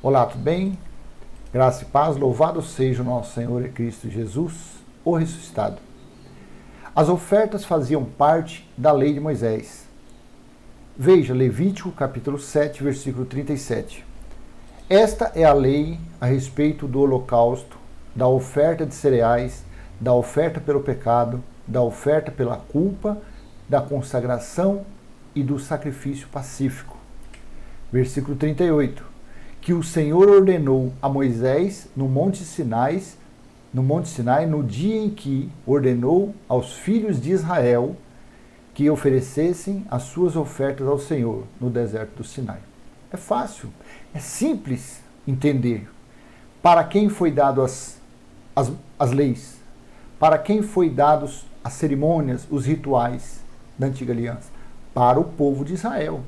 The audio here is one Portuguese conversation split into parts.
Olá, tudo bem? Graça e paz, louvado seja o nosso Senhor e Cristo Jesus, o ressuscitado. As ofertas faziam parte da lei de Moisés. Veja Levítico capítulo 7, versículo 37. Esta é a lei a respeito do holocausto, da oferta de cereais, da oferta pelo pecado, da oferta pela culpa, da consagração e do sacrifício pacífico. Versículo 38. Que o Senhor ordenou a Moisés no Monte Sinai, no dia em que ordenou aos filhos de Israel que oferecessem as suas ofertas ao Senhor no deserto do Sinai. É fácil, é simples entender. Para quem foi dado as leis? Para quem foi dados as cerimônias, os rituais da antiga aliança? Para o povo de Israel.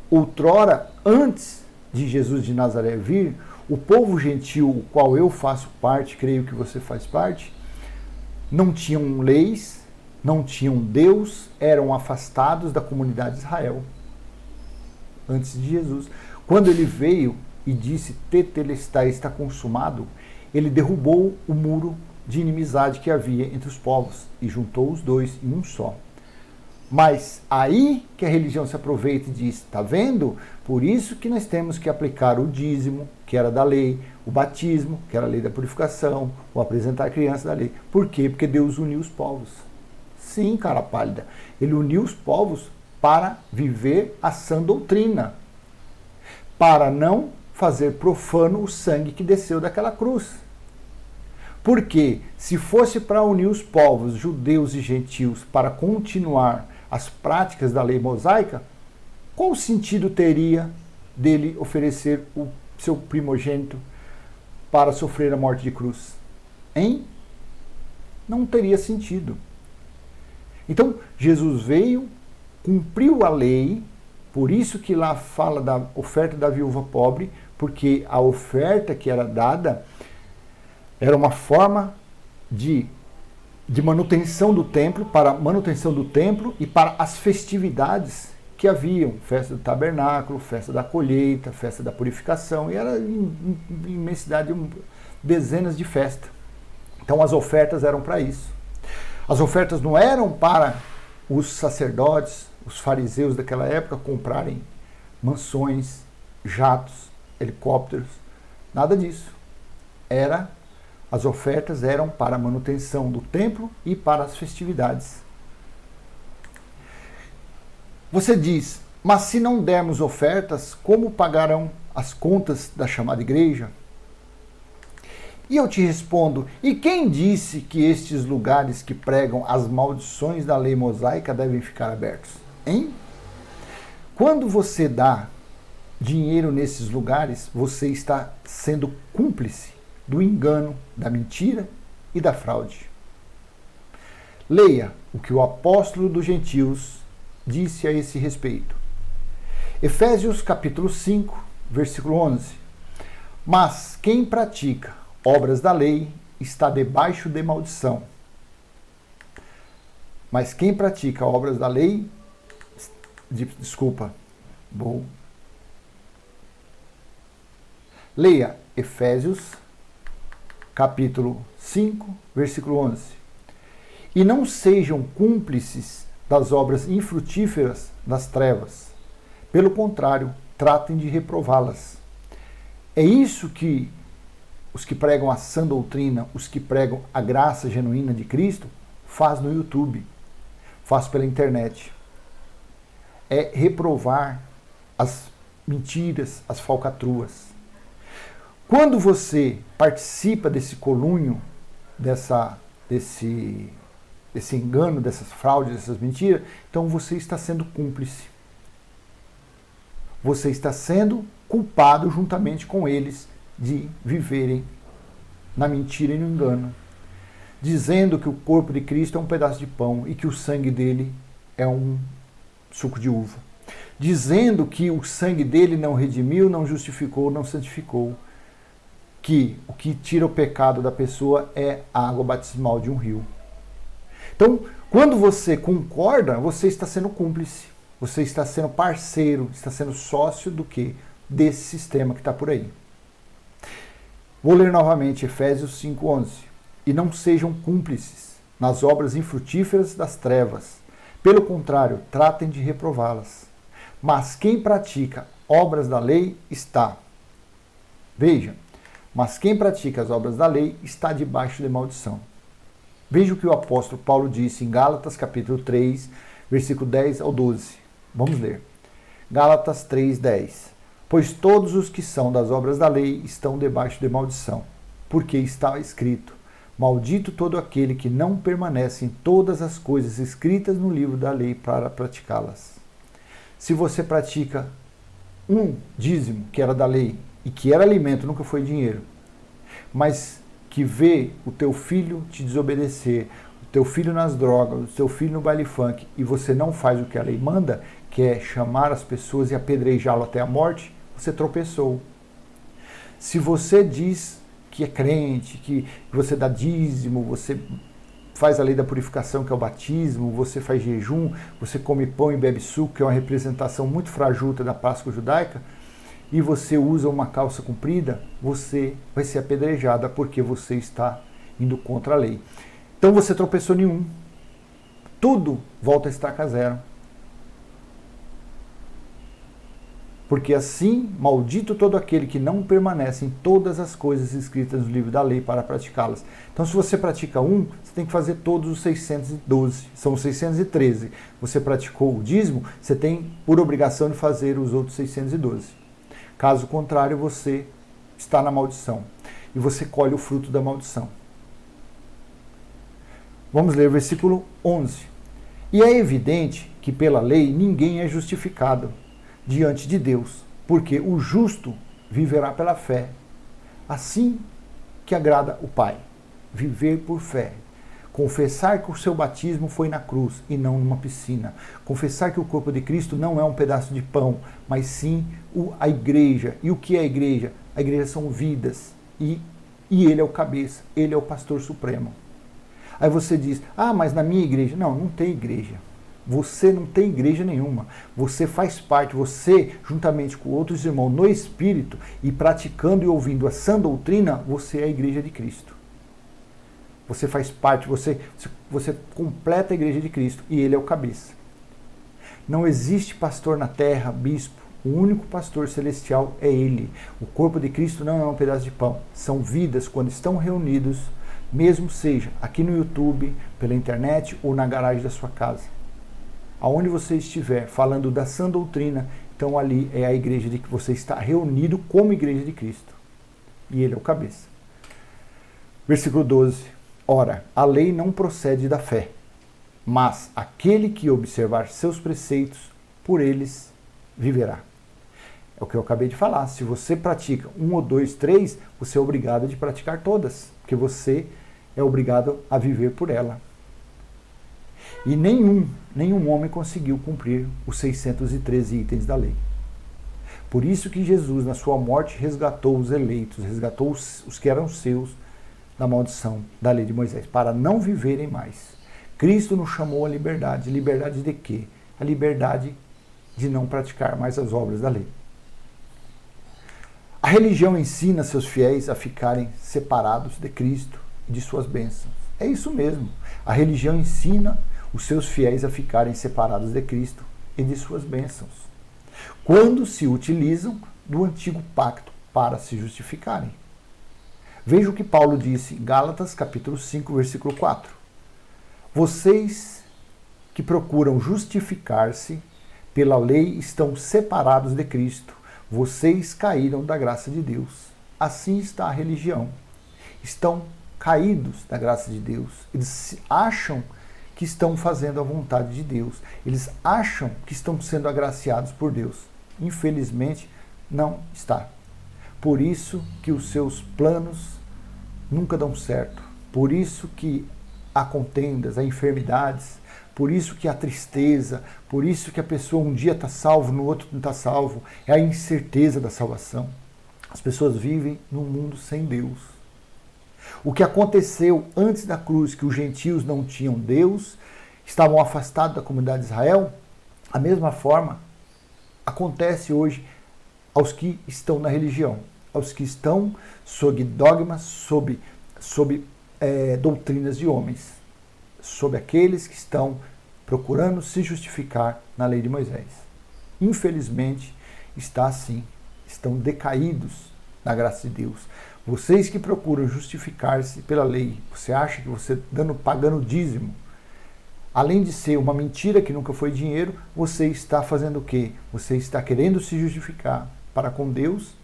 Outrora, antes de Jesus de Nazaré vir, o povo gentil, o qual eu faço parte, creio que você faz parte, não tinham leis, não tinham Deus, eram afastados da comunidade de Israel. Antes de Jesus. Quando ele veio e disse, Tetelestai, está consumado, ele derrubou o muro de inimizade que havia entre os povos e juntou os dois em um só. Mas aí que a religião se aproveita e diz, está vendo? Por isso que nós temos que aplicar o dízimo, que era da lei, o batismo, que era a lei da purificação, o apresentar a criança da lei. Por quê? Porque Deus uniu os povos. Sim, cara pálida. Ele uniu os povos para viver a sã doutrina, para não fazer profano o sangue que desceu daquela cruz. Porque se fosse para unir os povos, judeus e gentios, para continuar as práticas da lei mosaica, qual sentido teria dele oferecer o seu primogênito para sofrer a morte de cruz? Hein? Não teria sentido. Então, Jesus veio, cumpriu a lei, por isso que lá fala da oferta da viúva pobre, porque a oferta que era dada era uma forma de manutenção do templo, para a manutenção do templo e para as festividades que haviam, festa do tabernáculo, festa da colheita, festa da purificação, e era imensidade, dezenas de festas. Então as ofertas eram para isso. As ofertas não eram para os sacerdotes, os fariseus daquela época comprarem mansões, jatos, helicópteros, nada disso. As ofertas eram para a manutenção do templo e para as festividades. Você diz, mas se não dermos ofertas, como pagarão as contas da chamada igreja? E eu te respondo, e quem disse que estes lugares que pregam as maldições da lei mosaica devem ficar abertos? Hein? Quando você dá dinheiro nesses lugares, você está sendo cúmplice do engano, da mentira e da fraude. Leia o que o apóstolo dos gentios disse a esse respeito. Efésios capítulo 5, versículo 11. Mas quem pratica obras da lei está debaixo de maldição. Mas quem pratica obras da lei, Leia Efésios capítulo 5, versículo 11. E não sejam cúmplices das obras infrutíferas das trevas. Pelo contrário, tratem de reprová-las. É isso que os que pregam a sã doutrina, os que pregam a graça genuína de Cristo, faz no YouTube, faz pela internet. É reprovar as mentiras, as falcatruas. Quando você participa desse colunho, desse engano, dessas fraudes, dessas mentiras, então você está sendo cúmplice. Você está sendo culpado juntamente com eles de viverem na mentira e no engano, dizendo que o corpo de Cristo é um pedaço de pão e que o sangue dele é um suco de uva, dizendo que o sangue dele não redimiu, não justificou, não santificou, que o que tira o pecado da pessoa é a água batismal de um rio. Então, quando você concorda, você está sendo cúmplice, você está sendo parceiro, está sendo sócio do quê? desse sistema que está por aí. Vou ler novamente Efésios 5:11. E não sejam cúmplices nas obras infrutíferas das trevas. Pelo contrário, tratem de reprová-las. Mas quem pratica obras da lei está. Veja, mas quem pratica as obras da lei está debaixo de maldição. Veja o que o apóstolo Paulo disse em Gálatas capítulo 3, versículo 10 ao 12. Vamos ler. Gálatas 3:10. Pois todos os que são das obras da lei estão debaixo de maldição, porque está escrito: maldito todo aquele que não permanece em todas as coisas escritas no livro da lei para praticá-las. Se você pratica um dízimo que era da lei e que era alimento, nunca foi dinheiro, mas que vê o teu filho te desobedecer, o teu filho nas drogas, o teu filho no baile funk, e você não faz o que a lei manda, que é chamar as pessoas e apedrejá-lo até a morte, você tropeçou. Se você diz que é crente, que você dá dízimo, você faz a lei da purificação, que é o batismo, você faz jejum, você come pão e bebe suco, que é uma representação muito frajuta da Páscoa judaica, e você usa uma calça comprida, você vai ser apedrejada porque você está indo contra a lei. Então você tropeçou nenhum. Tudo volta a estaca zero. Porque assim, maldito todo aquele que não permanece em todas as coisas escritas no livro da lei para praticá-las. Então, se você pratica um, você tem que fazer todos os 612. São 613. Você praticou o dízimo, você tem por obrigação de fazer os outros 612. Caso contrário, você está na maldição. E você colhe o fruto da maldição. Vamos ler o versículo 11. E é evidente que pela lei ninguém é justificado diante de Deus, porque o justo viverá pela fé. Assim que agrada o Pai, viver por fé. Confessar que o seu batismo foi na cruz e não numa piscina. Confessar que o corpo de Cristo não é um pedaço de pão, mas sim a igreja. E o que é a igreja? A igreja são vidas. E ele é o cabeça, ele é o pastor supremo. Aí você diz, mas na minha igreja. Não, não tem igreja. Você não tem igreja nenhuma. Você faz parte, você, juntamente com outros irmãos no Espírito, e praticando e ouvindo a sã doutrina, você é a igreja de Cristo. Você faz parte, você completa a igreja de Cristo, e ele é o cabeça. Não existe pastor na terra, bispo. O único pastor celestial é ele. O corpo de Cristo não é um pedaço de pão. São vidas quando estão reunidos, mesmo seja aqui no YouTube, pela internet ou na garagem da sua casa. Aonde você estiver falando da sã doutrina, então ali é a igreja de que você está reunido como igreja de Cristo. E ele é o cabeça. Versículo 12. Ora, a lei não procede da fé, mas aquele que observar seus preceitos, por eles viverá. É o que eu acabei de falar. Se você pratica 1 ou 2, 3, você é obrigado a praticar todas, porque você é obrigado a viver por ela. E nenhum homem conseguiu cumprir os 613 itens da lei. Por isso que Jesus, na sua morte, resgatou os eleitos, resgatou os que eram seus da maldição da lei de Moisés, para não viverem mais. Cristo nos chamou à liberdade. Liberdade de quê? A liberdade de não praticar mais as obras da lei. A religião ensina seus fiéis a ficarem separados de Cristo e de suas bênçãos. É isso mesmo. A religião ensina os seus fiéis a ficarem separados de Cristo e de suas bênçãos, quando se utilizam do antigo pacto para se justificarem. Veja o que Paulo disse em Gálatas capítulo 5, versículo 4. Vocês que procuram justificar-se pela lei estão separados de Cristo. Vocês caíram da graça de Deus. Assim está a religião. Estão caídos da graça de Deus. Eles acham que estão fazendo a vontade de Deus. Eles acham que estão sendo agraciados por Deus. Infelizmente, não está. Por isso que os seus planos nunca dão certo. Por isso que há contendas, há enfermidades. Por isso que há tristeza. Por isso que a pessoa um dia está salvo, no outro não está salvo. É a incerteza da salvação. As pessoas vivem num mundo sem Deus. O que aconteceu antes da cruz, que os gentios não tinham Deus, estavam afastados da comunidade de Israel, a mesma forma acontece hoje aos que estão na religião, aos que estão sob dogmas, sob doutrinas de homens, sob aqueles que estão procurando se justificar na lei de Moisés. Infelizmente, está assim, estão decaídos na graça de Deus. Vocês que procuram justificar-se pela lei, você acha que você pagando dízimo, além de ser uma mentira que nunca foi dinheiro, você está fazendo o quê? Você está querendo se justificar para com Deus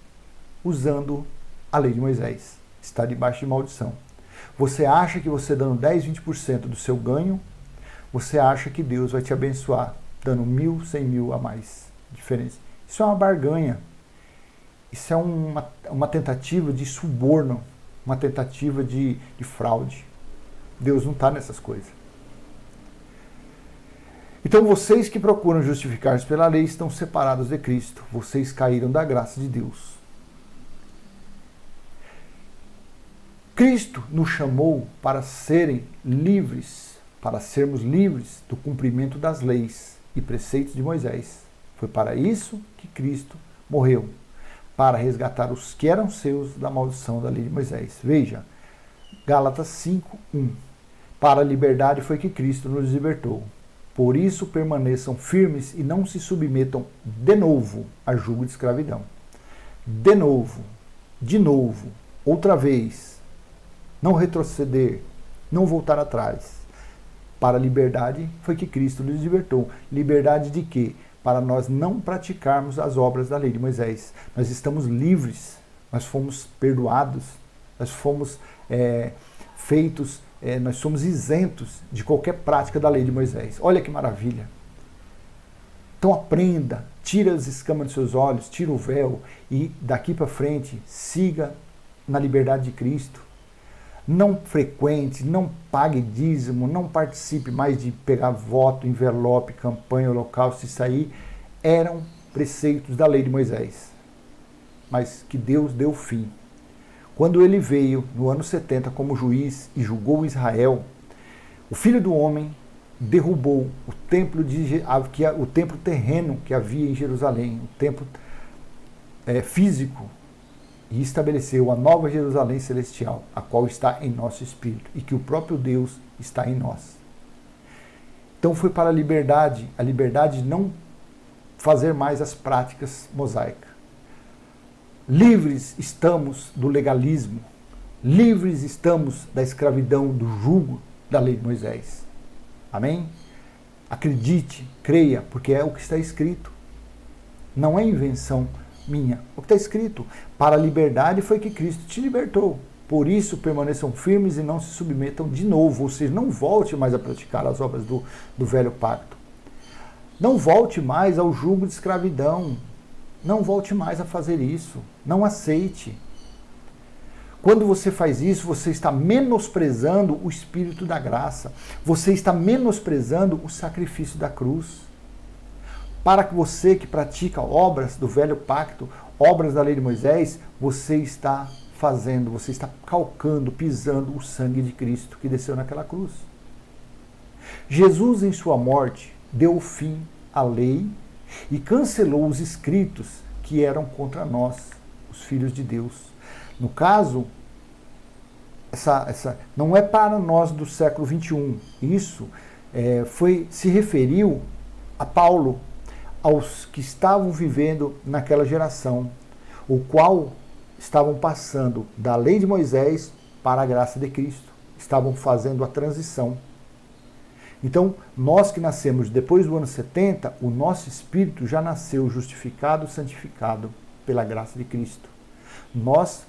usando a lei de Moisés. Está debaixo de maldição. Você acha que você dando 10, 20% do seu ganho, você acha que Deus vai te abençoar, dando 1.000, 100.000 a mais diferença. Isso é uma barganha. Isso é uma tentativa de suborno, uma tentativa de fraude. Deus não está nessas coisas. Então vocês que procuram justificar-se pela lei estão separados de Cristo. Vocês caíram da graça de Deus. Cristo nos chamou para serem livres, para sermos livres do cumprimento das leis e preceitos de Moisés. Foi para isso que Cristo morreu, para resgatar os que eram seus da maldição da lei de Moisés. Veja, Gálatas 5:1. Para a liberdade foi que Cristo nos libertou. Por isso permaneçam firmes e não se submetam de novo a jugo de escravidão. De novo, outra vez. Não retroceder, não voltar atrás. Para a liberdade foi que Cristo nos libertou. Liberdade de quê? Para nós não praticarmos as obras da lei de Moisés. Nós estamos livres, nós fomos perdoados, nós fomos nós somos isentos de qualquer prática da lei de Moisés. Olha que maravilha. Então aprenda, tira as escamas dos seus olhos, tira o véu e daqui para frente siga na liberdade de Cristo. Não frequente, não pague dízimo, não participe mais de pegar voto, envelope, campanha, holocausto. Isso aí eram preceitos da lei de Moisés. Mas que Deus deu fim. Quando ele veio no ano 70 como juiz e julgou Israel, o Filho do Homem derrubou o templo terreno que havia em Jerusalém, o templo físico, e estabeleceu a nova Jerusalém celestial, a qual está em nosso espírito, e que o próprio Deus está em nós. Então foi para a liberdade de não fazer mais as práticas mosaicas. Livres estamos do legalismo, livres estamos da escravidão, do jugo da lei de Moisés. Amém? Acredite, creia, porque é o que está escrito. Não é invenção minha. O que está escrito, para a liberdade foi que Cristo te libertou. Por isso permaneçam firmes e não se submetam de novo, ou seja, não volte mais a praticar as obras do velho pacto. Não volte mais ao jugo de escravidão. Não volte mais a fazer isso. Não aceite. Quando você faz isso, você está menosprezando o Espírito da graça. Você está menosprezando o sacrifício da cruz. Para que você que pratica obras do velho pacto, obras da lei de Moisés, você está calcando, pisando o sangue de Cristo que desceu naquela cruz. Jesus, em sua morte, deu fim à lei e cancelou os escritos que eram contra nós, os filhos de Deus. No caso, essa não é para nós do século 21. Isso se referiu a Paulo, aos que estavam vivendo naquela geração, o qual estavam passando da lei de Moisés para a graça de Cristo. Estavam fazendo a transição. Então, nós que nascemos depois do ano 70, o nosso espírito já nasceu justificado, santificado pela graça de Cristo. Nós,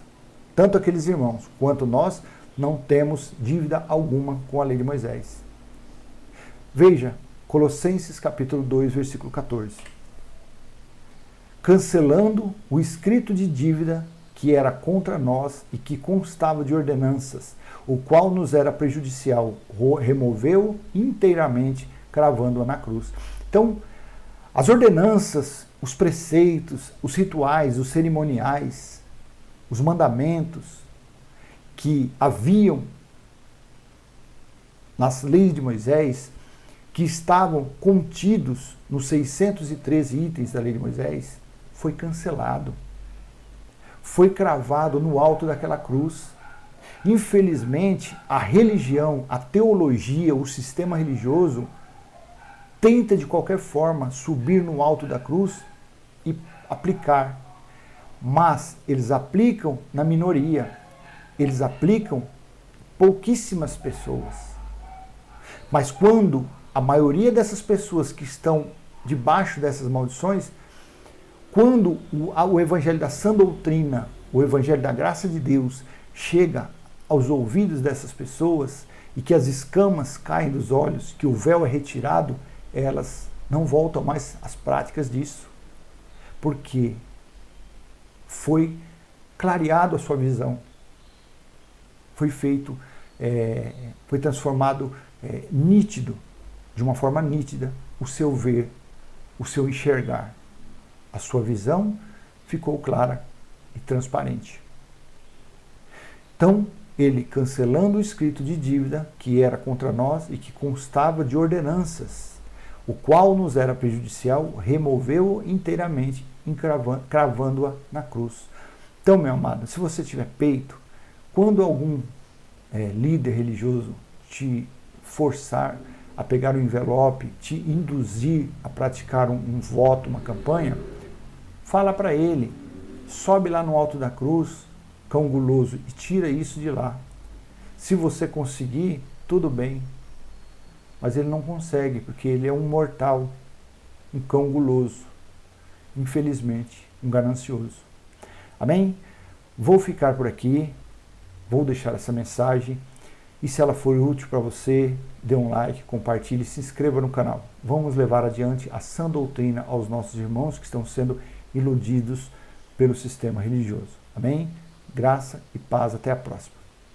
tanto aqueles irmãos quanto nós, não temos dívida alguma com a lei de Moisés. Veja, Colossenses capítulo 2, versículo 14. Cancelando o escrito de dívida que era contra nós e que constava de ordenanças, o qual nos era prejudicial, removeu inteiramente, cravando-a na cruz. Então, as ordenanças, os preceitos, os rituais, os cerimoniais, os mandamentos que haviam nas leis de Moisés, que estavam contidos nos 613 itens da lei de Moisés, foi cancelado. Foi cravado no alto daquela cruz. Infelizmente, a religião, a teologia, o sistema religioso tenta de qualquer forma subir no alto da cruz e aplicar. Mas eles aplicam na minoria. Eles aplicam pouquíssimas pessoas. Mas quando a maioria dessas pessoas que estão debaixo dessas maldições, quando o evangelho da sã doutrina, o evangelho da graça de Deus chega aos ouvidos dessas pessoas e que as escamas caem dos olhos, que o véu é retirado, elas não voltam mais às práticas disso. Porque foi clareado a sua visão. Foi feito, foi transformado nítido, de uma forma nítida, o seu ver, o seu enxergar. A sua visão ficou clara e transparente. Então, ele, cancelando o escrito de dívida que era contra nós e que constava de ordenanças, o qual nos era prejudicial, removeu-o inteiramente, cravando-a na cruz. Então, meu amado, se você tiver peito, quando algum líder religioso te forçar a pegar o envelope, te induzir a praticar um voto, uma campanha, fala para ele, sobe lá no alto da cruz, cão guloso, e tira isso de lá. Se você conseguir, tudo bem. Mas ele não consegue, porque ele é um mortal, um cão guloso, infelizmente, um ganancioso. Amém? Vou ficar por aqui, vou deixar essa mensagem, e se ela for útil para você, dê um like, compartilhe, se inscreva no canal. Vamos levar adiante a sã doutrina aos nossos irmãos que estão sendo iludidos pelo sistema religioso. Amém? Graça e paz. Até a próxima.